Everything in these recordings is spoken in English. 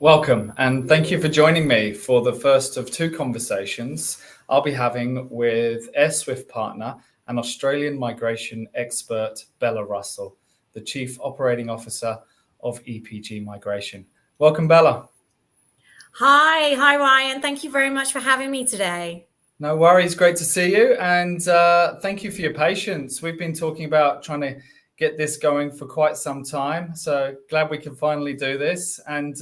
Welcome, and thank you for joining me for the first of two conversations I'll be having with Airswift partner and Australian migration expert Bella Russell, the Chief Operating Officer of EPG Migration. Welcome, Bella. Hi Ryan. Thank you very much for having me today. No worries, great to see you, and thank you for your patience. We've been talking about trying to get this going for quite some time, so glad we can finally do this. And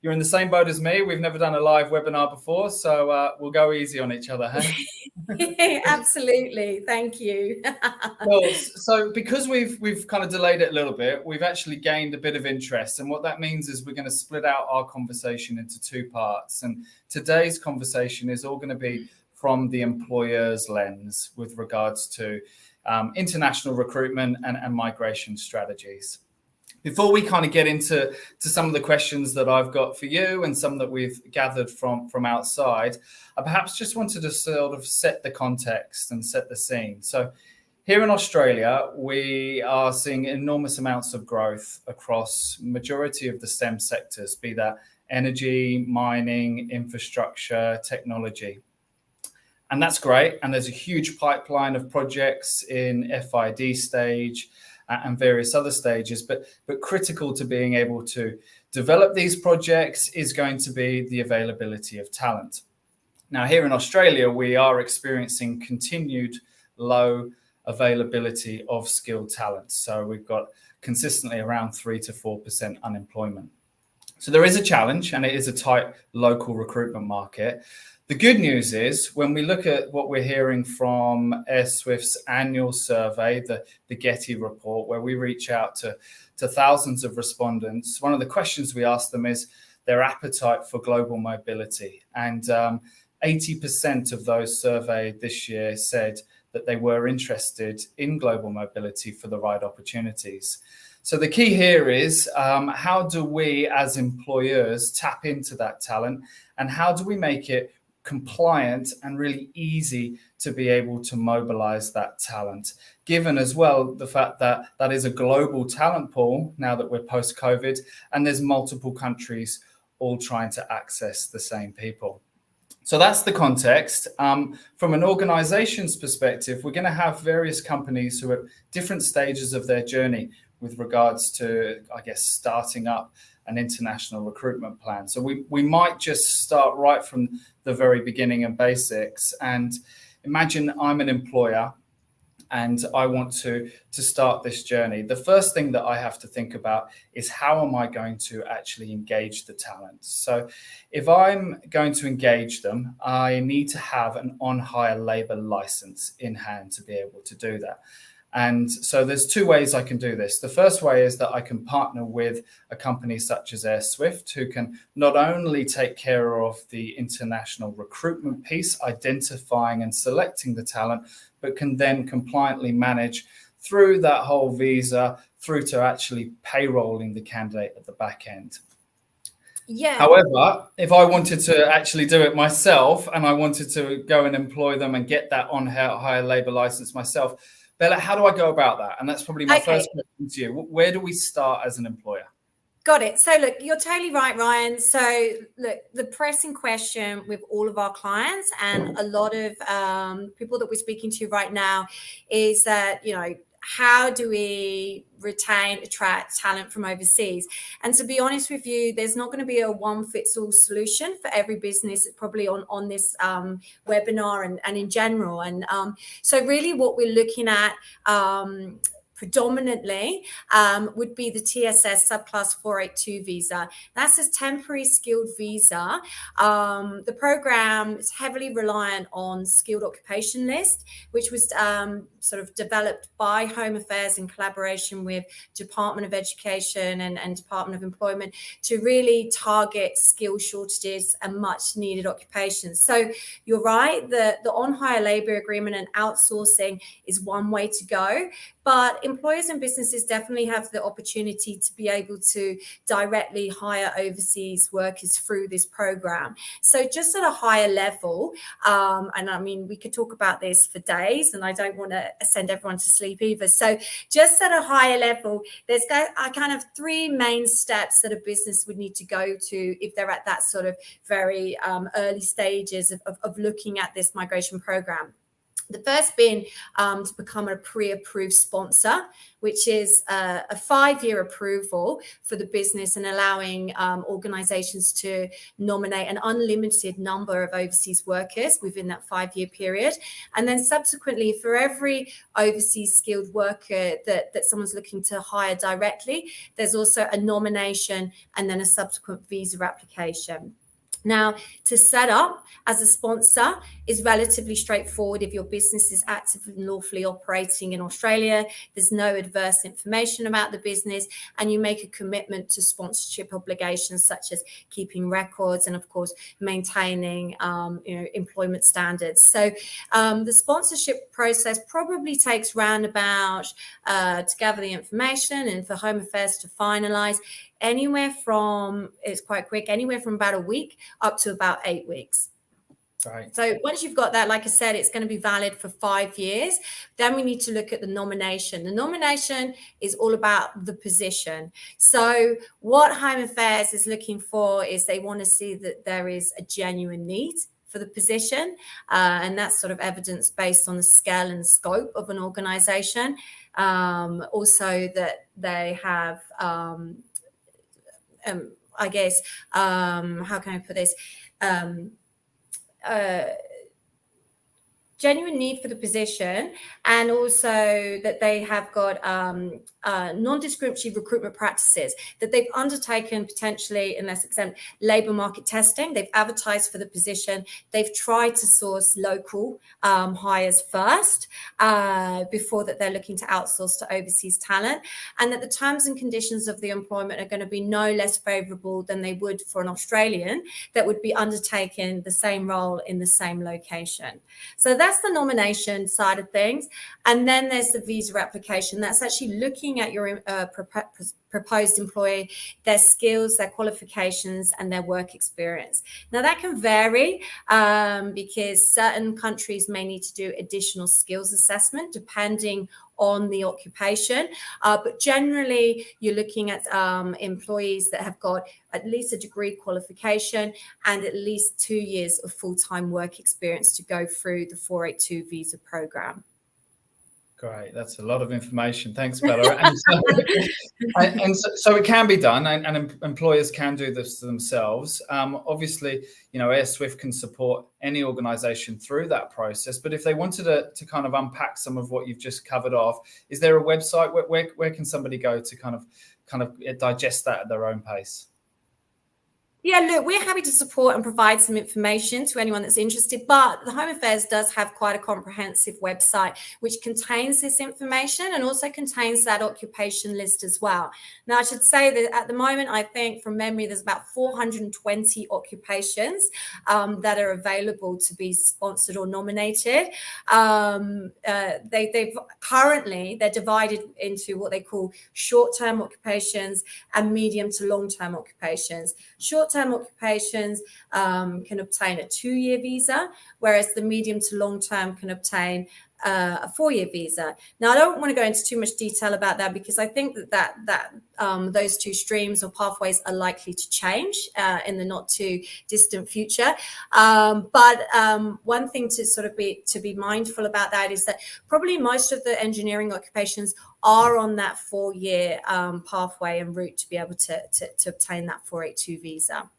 you're in the same boat as me. We've never done a live webinar before, so we'll go easy on each other, hey? Absolutely, thank you. Well, so because we've kind of delayed it a little bit, we've actually gained a bit of interest, and what that means is we're going to split out our conversation into two parts. And today's conversation is all going to be from the employer's lens with regards to international recruitment and migration strategies. Before we kind of get into some of the questions that I've got for you and some that we've gathered from outside, I perhaps just wanted to sort of set the context and set the scene. So here in Australia, we are seeing enormous amounts of growth across majority of the STEM sectors, be that energy, mining, infrastructure, technology. And that's great. And there's a huge pipeline of projects in FID stage and various other stages, but critical to being able to develop these projects is going to be the availability of talent. Now, here in Australia, we are experiencing continued low availability of skilled talent. So we've got consistently around 3 to 4% unemployment. So there is a challenge, and it is a tight local recruitment market. The good news is when we look at what we're hearing from Airswift's annual survey, the Getty report, where we reach out to thousands of respondents, one of the questions we ask them is their appetite for global mobility. And 80% of those surveyed this year said that they were interested in global mobility for the right opportunities. So the key here is how do we as employers tap into that talent, and how do we make it compliant and really easy to be able to mobilize that talent, given as well the fact that that is a global talent pool now that we're post-COVID, and there's multiple countries all trying to access the same people. So that's the context. From an organization's perspective, we're going to have various companies who are at different stages of their journey with regards to, I guess, starting up an international recruitment plan. So we might just start right from the very beginning and basics. And imagine I'm an employer and I want to start this journey. The first thing that I have to think about is how am I going to actually engage the talent? So if I'm going to engage them, I need to have an on-hire labor license in hand to be able to do that. And so there's two ways I can do this. The first way is that I can partner with a company such as Airswift, who can not only take care of the international recruitment piece, identifying and selecting the talent, but can then compliantly manage through that whole visa through to actually payrolling the candidate at the back end. Yeah. However, if I wanted to actually do it myself and I wanted to go and employ them and get that on-hire labor license myself, Bella, how do I go about that? And that's probably my first question to you. Where do we start as an employer? Got it. So look, you're totally right, Ryan. So look, the pressing question with all of our clients and a lot of people that we're speaking to right now is that, how do we attract talent from overseas? And to be honest with you, there's not going to be a one-fits-all solution for every business, probably on this webinar and in general. And so really what we're looking at predominantly would be the TSS subclass 482 visa. That's a temporary skilled visa. The program is heavily reliant on skilled occupation list, which was sort of developed by Home Affairs in collaboration with Department of Education and Department of Employment to really target skill shortages and much needed occupations. So you're right, the on-hire labor agreement and outsourcing is one way to go. But in employers and businesses definitely have the opportunity to be able to directly hire overseas workers through this program. So just at a higher level, and I mean, we could talk about this for days, and I don't want to send everyone to sleep either. So just at a higher level, there's kind of three main steps that a business would need to go to if they're at that sort of very early stages of looking at this migration program. The first being to become a pre-approved sponsor, which is a 5-year approval for the business and allowing organizations to nominate an unlimited number of overseas workers within that 5-year period. And then subsequently, for every overseas skilled worker that someone's looking to hire directly, there's also a nomination and then a subsequent visa application. Now, to set up as a sponsor is relatively straightforward if your business is actively and lawfully operating in Australia. There's no adverse information about the business, and you make a commitment to sponsorship obligations such as keeping records and, of course, maintaining employment standards. So the sponsorship process probably takes round about to gather the information and for Home Affairs to finalise. It's quite quick, anywhere from about a week up to about 8 weeks. Right. So once you've got that, like I said, it's going to be valid for 5 years. Then we need to look at the nomination. The nomination is all about the position. So what Home Affairs is looking for is they want to see that there is a genuine need for the position, and that's sort of evidence based on the scale and scope of an organisation. Also that they have I guess, how can I put this? Genuine need for the position, and also that they have got non-discriminatory recruitment practices, that they've undertaken potentially, in less extent, labour market testing. They've advertised for the position. They've tried to source local hires first before that they're looking to outsource to overseas talent, and that the terms and conditions of the employment are going to be no less favourable than they would for an Australian that would be undertaking the same role in the same location. So that's the nomination side of things. And then there's the visa application. That's actually looking at your proposed employee, their skills, their qualifications, and their work experience. Now, that can vary because certain countries may need to do additional skills assessment depending on the occupation. But generally, you're looking at employees that have got at least a degree qualification and at least 2 years of full-time work experience to go through the 482 visa program. Great, that's a lot of information. Thanks, Bella. So it can be done, and employers can do this themselves. Obviously, Airswift can support any organisation through that process. But if they wanted to kind of unpack some of what you've just covered off, is there a website where can somebody go to kind of digest that at their own pace? Yeah, look, we're happy to support and provide some information to anyone that's interested, but the Home Affairs does have quite a comprehensive website which contains this information and also contains that occupation list as well. Now, I should say that at the moment, I think from memory, there's about 420 occupations that are available to be sponsored or nominated. They're divided into what they call short-term occupations and medium to long-term occupations. Short-term occupations can obtain a 2-year visa, whereas the medium to long-term can obtain a 4-year visa. Now, I don't want to go into too much detail about that because I think that those two streams or pathways are likely to change in the not too distant future. But one thing to be mindful about that is that probably most of the engineering occupations are on that 4-year pathway and route to be able to obtain that 482 visa.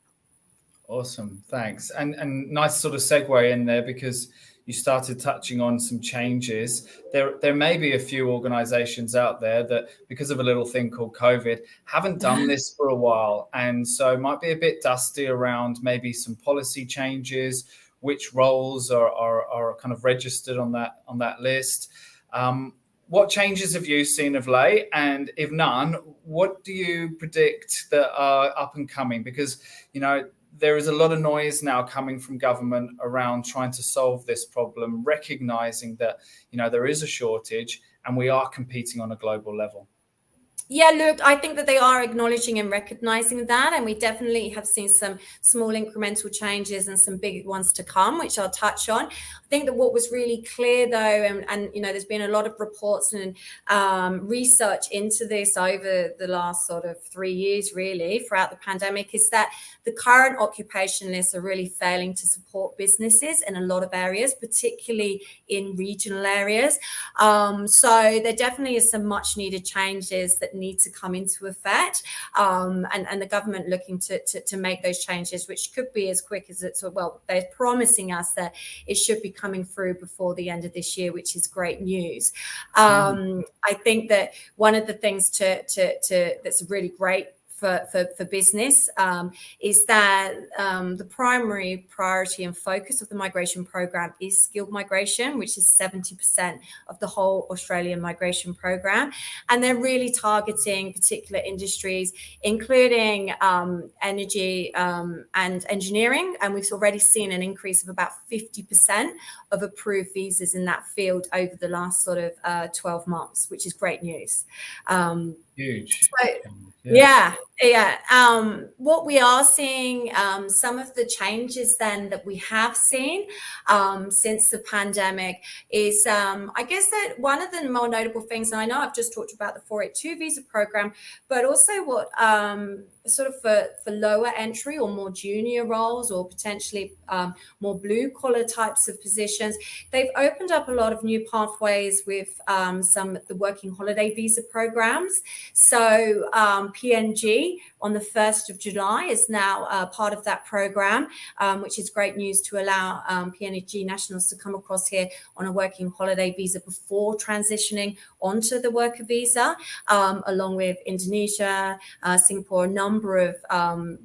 Awesome, thanks. And nice sort of segue in there because you started touching on some changes. There may be a few organizations out there that, because of a little thing called COVID, haven't done this for a while. And so might be a bit dusty around maybe some policy changes, which roles are kind of registered on that list. what changes have you seen of late? And if none, what do you predict that are up and coming? Because, there is a lot of noise now coming from government around trying to solve this problem, recognizing that, there is a shortage and we are competing on a global level. Yeah, look, I think that they are acknowledging and recognizing that, and we definitely have seen some small incremental changes and some big ones to come, which I'll touch on. I think that what was really clear, though, and there's been a lot of reports and research into this over the last sort of 3 years, really, throughout the pandemic, is that the current occupation lists are really failing to support businesses in a lot of areas, particularly in regional areas. So there definitely is some much needed changes that need to come into effect, and the government looking to make those changes, which could be as quick as they're promising us that it should be coming through before the end of this year, which is great news. I think that one of the things that's really great for business is that the primary priority and focus of the migration program is skilled migration, which is 70% of the whole Australian migration program. And they're really targeting particular industries, including energy and engineering. And we've already seen an increase of about 50% of approved visas in that field over the last sort of 12 months, which is great news. Huge. So, yeah. What we are seeing, some of the changes then that we have seen since the pandemic is, I guess that one of the more notable things, and I know I've just talked about the 482 visa program, but also what sort of for lower entry or more junior roles, or potentially more blue collar types of positions, they've opened up a lot of new pathways with some of the working holiday visa programs. So PNG on the 1st of July is now part of that program, which is great news to allow PNG nationals to come across here on a working holiday visa before transitioning onto the worker visa, along with Indonesia, Singapore, a number of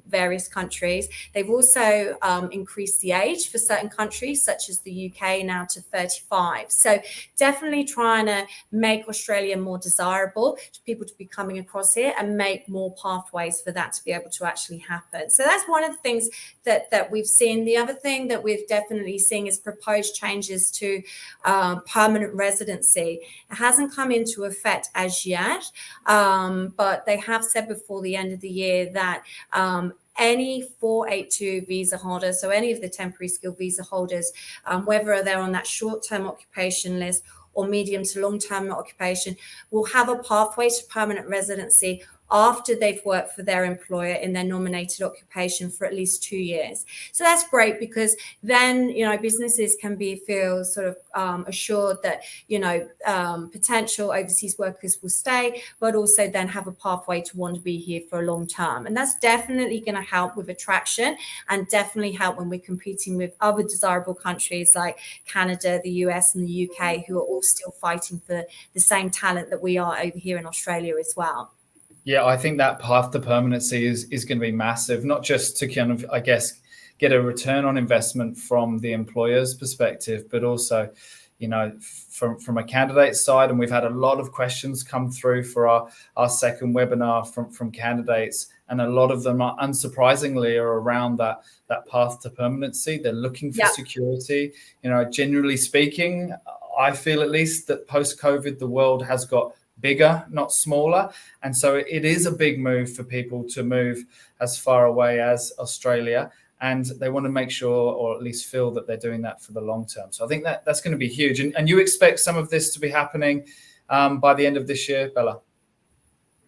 various countries. They've also increased the age for certain countries, such as the UK, now to 35. So definitely trying to make Australia more desirable to people to be coming across here and make more pathways for that to be able to actually happen. So that's one of the things that we've seen. The other thing that we've definitely seen is proposed changes to permanent residency. It hasn't come into effect as yet, but they have said before the end of the year that any 482 visa holder, so any of the temporary skilled visa holders, whether they're on that short-term occupation list or medium to long-term occupation, will have a pathway to permanent residency after they've worked for their employer in their nominated occupation for at least 2 years. So that's great, because then, businesses can feel sort of assured that, potential overseas workers will stay, but also then have a pathway to want to be here for a long term. And that's definitely going to help with attraction, and definitely help when we're competing with other desirable countries like Canada, the US and the UK, who are all still fighting for the same talent that we are over here in Australia as well. Yeah, I think that path to permanency is going to be massive, not just to kind of, I guess, get a return on investment from the employer's perspective, but also, from a candidate side. And we've had a lot of questions come through for our second webinar from candidates. And a lot of them are, unsurprisingly, are around that path to permanency. They're looking for security. Generally speaking, I feel at least that post-COVID, the world has got bigger, not smaller. And so it is a big move for people to move as far away as Australia. And they want to make sure, or at least feel, that they're doing that for the long term. So I think that's going to be huge. And you expect some of this to be happening by the end of this year, Bella?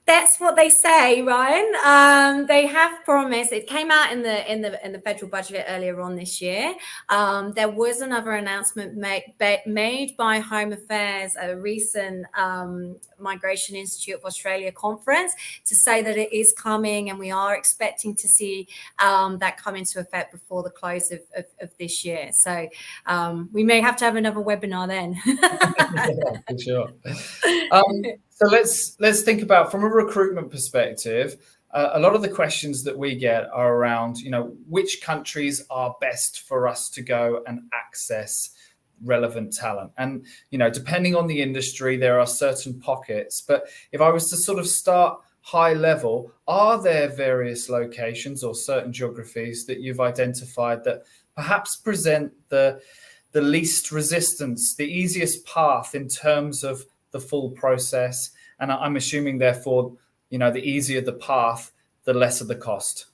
That's what they say, Ryan. They have promised. It came out in the federal budget earlier on this year. There was another announcement made by Home Affairs, a recent Migration Institute of Australia conference, to say that it is coming, and we are expecting to see that come into effect before the close of this year. So we may have to have another webinar then. Yeah, for sure. So let's think about, from a recruitment perspective, a lot of the questions that we get are around, which countries are best for us to go and access relevant talent. And, depending on the industry, there are certain pockets. But if I was to sort of start high level, are there various locations or certain geographies that you've identified that perhaps present the least resistance, the easiest path in terms of the full process? And I'm assuming, therefore, the easier the path, the lesser the cost.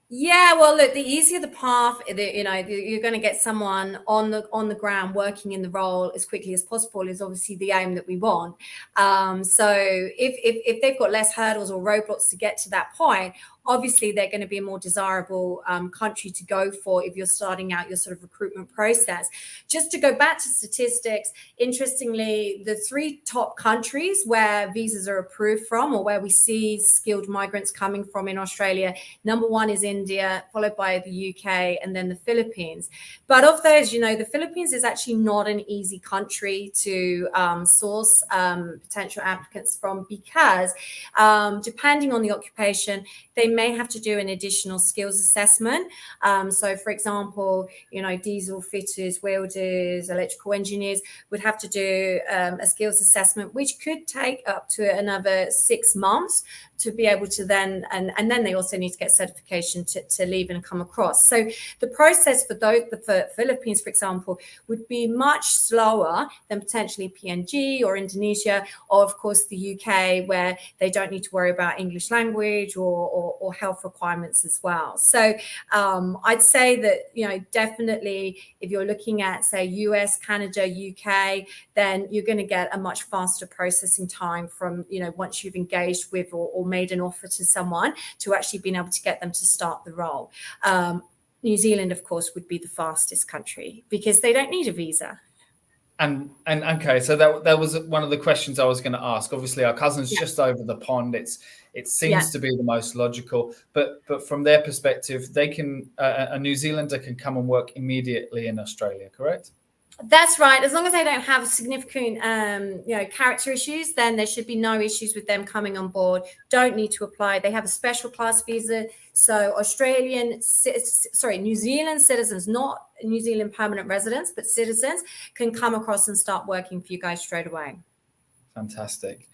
Yeah, well, look, the easier the path, you're going to get someone on the ground working in the role as quickly as possible is obviously the aim that we want. So if they've got less hurdles or roadblocks to get to that point, obviously they're going to be a more desirable country to go for if you're starting out your sort of recruitment process. Just to go back to statistics, interestingly, the 3 top countries where visas are approved from, or where we see skilled migrants coming from in Australia, number 1 is India, followed by the UK, and then the Philippines. But of those, the Philippines is actually not an easy country to source potential applicants from, because depending on the occupation, they may have to do an additional skills assessment. So, for example, diesel fitters, welders, electrical engineers would have to do a skills assessment, which could take up to another 6 months to be able to then, and then they also need to get certification to leave and come across. So the process for Philippines, for example, would be much slower than potentially PNG or Indonesia, or of course the UK, where they don't need to worry about English language or health requirements as well. So I'd say that, definitely if you're looking at, say, US, Canada, UK, then you're going to get a much faster processing time from, once you've engaged with or made an offer to someone, to actually being able to get them to start the role. New Zealand, of course, would be the fastest country because they don't need a visa. And okay, so that was one of the questions I was going to ask. Obviously, our cousin's just over the pond. It seems to be the most logical, but from their perspective, they can a New Zealander can come and work immediately in Australia, correct? That's right. As long as they don't have significant, character issues, then there should be no issues with them coming on board. Don't need to apply. They have a special class visa. So New Zealand citizens, not New Zealand permanent residents, but citizens, can come across and start working for you guys straight away. Fantastic.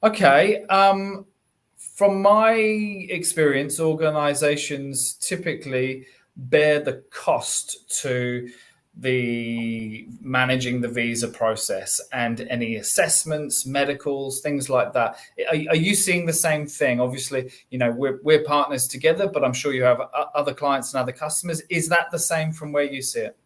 Okay. From my experience, organizations typically bear the cost to the managing the visa process and any assessments, medicals, things like that. Are you seeing the same thing? Obviously, we're partners together, but I'm sure you have other clients and other customers. Is that the same from where you see it?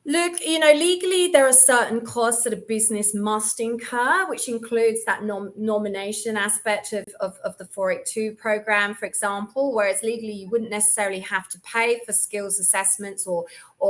Look, legally, there are certain costs that a business must incur, which includes that nomination aspect of the 482 program, for example, whereas legally you wouldn't necessarily have to pay for skills assessments or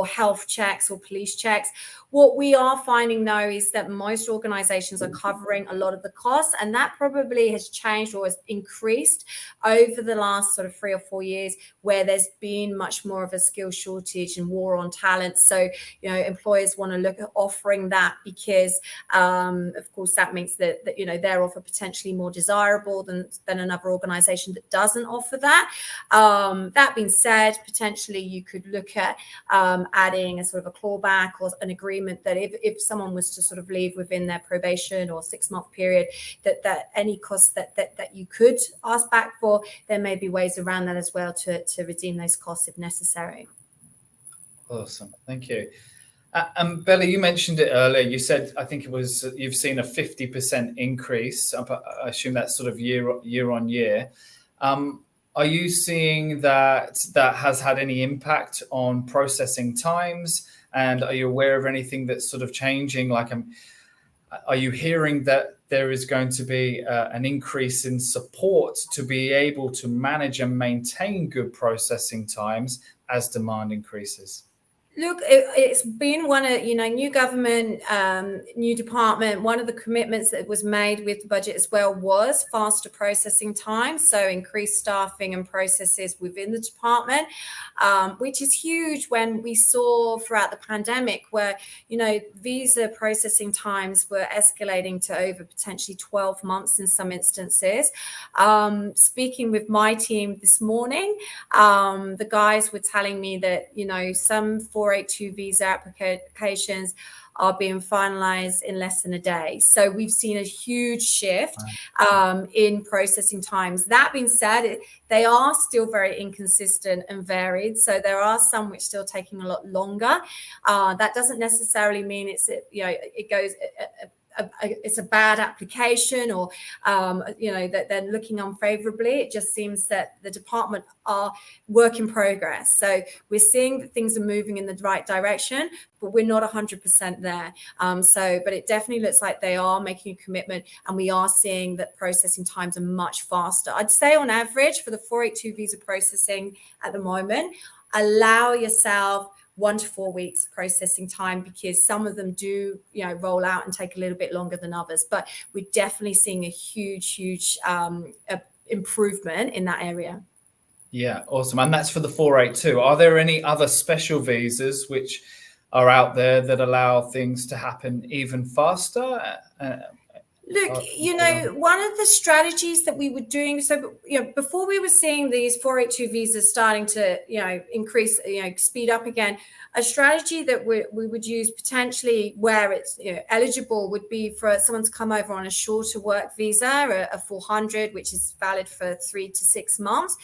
health checks or police checks. What we are finding, though, is that most organizations are covering a lot of the costs, and that probably has changed or has increased over the last sort of 3 or 4 years, where there's been much more of a skill shortage and war on talent. So, employers want to look at offering that because, of course, that makes that their offer potentially more desirable than another organization that doesn't offer that. That being said, potentially you could look at adding a sort of a clawback or an agreement that if someone was to sort of leave within their probation or 6-month period, that any costs that you could ask back for, there may be ways around that as well to redeem those costs if necessary. Awesome. Thank you. Bella, you mentioned it earlier. You said, I think it was, you've seen a 50% increase. I assume that's sort of year on year. Are you seeing that has had any impact on processing times? And are you aware of anything that's sort of changing? Like, are you hearing that there is going to be an increase in support to be able to manage and maintain good processing times as demand increases? Look, it's been one of, new government, new department. One of the commitments that was made with the budget as well was faster processing time. So increased staffing and processes within the department, which is huge when we saw throughout the pandemic where, visa processing times were escalating to over potentially 12 months in some instances. Speaking with my team this morning, the guys were telling me that, some 482 visa applications are being finalized in less than a day. So we've seen a huge shift in processing times. That being said, they are still very inconsistent and varied. So there are some which still taking a lot longer. That doesn't necessarily mean it goes it's a bad application or that they're looking unfavorably. It just seems that the department are work in progress. So we're seeing that things are moving in the right direction, but we're not 100% there. But it definitely looks like they are making a commitment, and we are seeing that processing times are much faster. I'd say on average for the 482 visa processing at the moment, allow yourself 1 to 4 weeks processing time, because some of them do, roll out and take a little bit longer than others. But we're definitely seeing a huge improvement in that area. Yeah, awesome. And that's for the 482. Are there any other special visas which are out there that allow things to happen even faster? Look, one of the strategies that we were doing, so, before we were seeing these 482 visas starting to, increase, speed up again, a strategy that we would use potentially where it's eligible would be for someone to come over on a shorter work visa, a 400, which is valid for 3 to 6 months.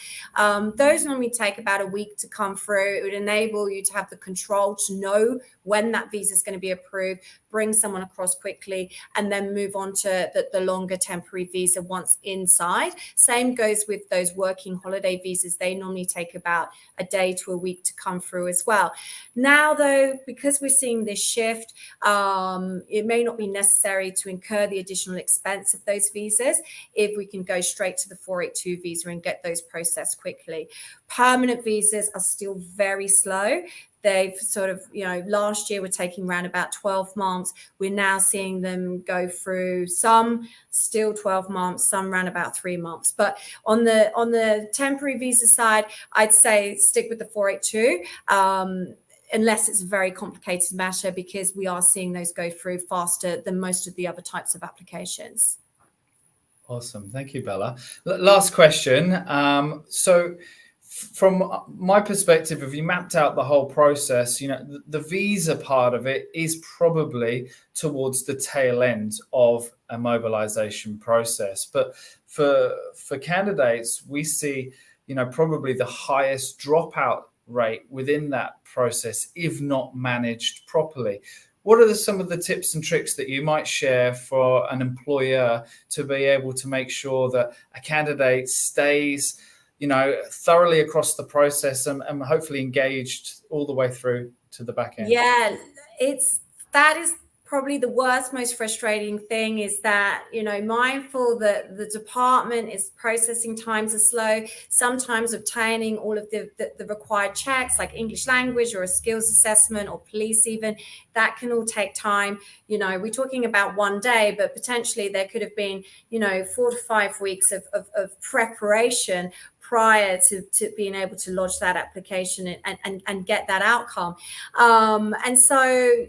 Those normally take about a week to come through. It would enable you to have the control to know when that visa is going to be approved, bring someone across quickly, and then move on to the longer temporary visa once inside. Same goes with those working holiday visas. They normally take about a day to a week to come through as well. Now, though, because we're seeing this shift, it may not be necessary to incur the additional expense of those visas if we can go straight to the 482 visa and get those processed quickly. Permanent visas are still very slow. They've sort of, last year were taking around about 12 months. We're now seeing them go through some still 12 months, some around about 3 months. But on the temporary visa side, I'd say stick with the 482. Unless it's a very complicated matter, because we are seeing those go through faster than most of the other types of applications. Awesome. Thank you, Bella. Last question. So from my perspective, have you mapped out the whole process? The visa part of it is probably towards the tail end of a mobilization process. But for candidates, we see, probably the highest dropout rate within that process if not managed properly. What are some of the tips and tricks that you might share for an employer to be able to make sure that a candidate stays, thoroughly across the process and hopefully engaged all the way through to the back end? Yeah, that is probably the worst, most frustrating thing, is that, mindful that the department is processing times are slow, sometimes obtaining all of the required checks like English language or a skills assessment or police even, that can all take time. We're talking about one day, but potentially there could have been, 4 to 5 weeks of preparation prior to being able to lodge that application and get that outcome. And so,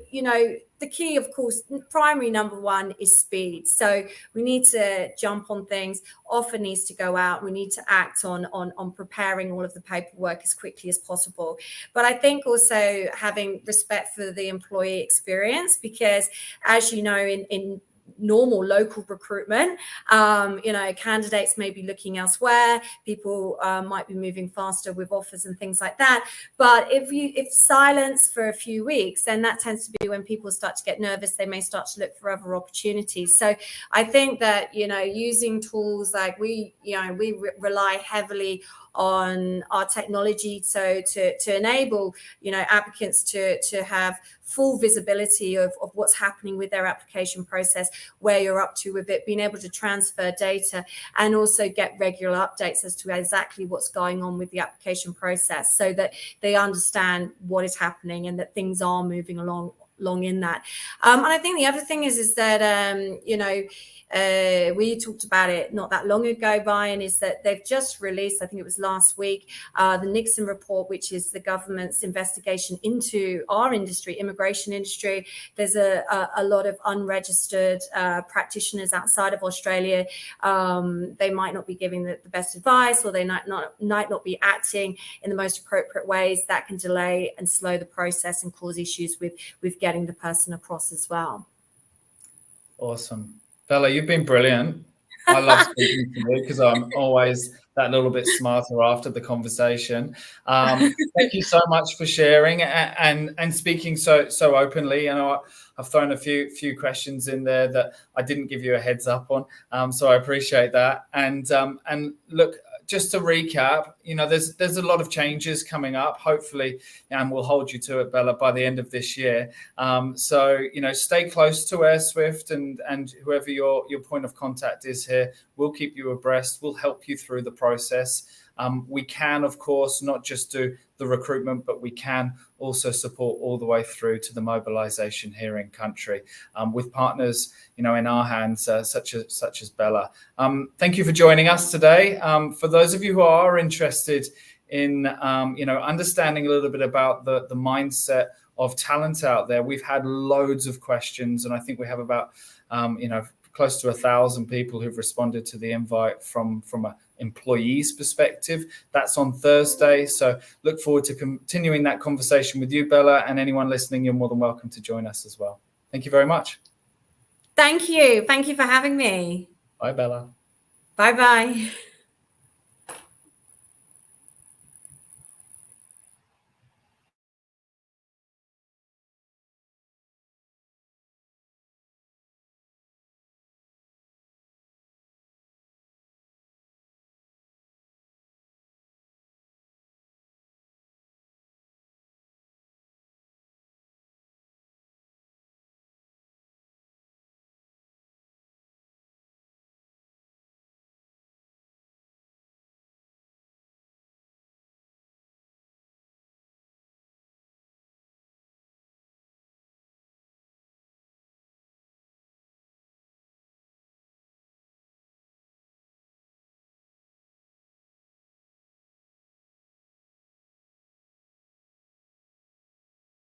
the key, of course, primary number one is speed. So we need to jump on things. Offer needs to go out. We need to act on preparing all of the paperwork as quickly as possible. But I think also having respect for the employee experience, because as you know, in normal local recruitment, candidates may be looking elsewhere. People might be moving faster with offers and things like that. But if silence for a few weeks, then that tends to be when people start to get nervous. They may start to look for other opportunities. So I think that, using tools like we rely heavily on our technology, so to enable applicants to have full visibility of what's happening with their application process, where you're up to with it, being able to transfer data and also get regular updates as to exactly what's going on with the application process, so that they understand what is happening and that things are moving along long in that. And I think the other thing is that, you know, we talked about it not that long ago, Brian, is that they've just released, I think it was last week, the Nixon report, which is the government's investigation into our industry, immigration industry. There's a lot of unregistered practitioners outside of Australia. They might not be giving the best advice, or they might not be acting in the most appropriate ways. That can delay and slow the process and cause issues with getting the person across as well. Awesome. Bella, you've been brilliant. I love speaking to you because I'm always that little bit smarter after the conversation. Thank you so much for sharing and speaking so openly. You know, I've thrown a few questions in there that I didn't give you a heads up on, so I appreciate that. And look, just to recap, you know, there's a lot of changes coming up, hopefully, and we'll hold you to it, Bella, by the end of this year. So, you know, stay close to Airswift, and whoever your point of contact is here, we'll keep you abreast. We'll help you through the process. We can, of course, not just do the recruitment, but we can also support all the way through to the mobilisation here in country, with partners, you know, in our hands, such as Bella. Thank you for joining us today. For those of you who are interested in, you know, understanding a little bit about the mindset of talent out there, we've had loads of questions, and I think we have about, you know, close to 1,000 people who've responded to the invite from a employees perspective. That's on Thursday. So look forward to continuing that conversation with you, Bella, and anyone listening, you're more than welcome to join us as well. Thank you very much. Thank you. Thank you for having me. Bye, Bella. Bye-bye.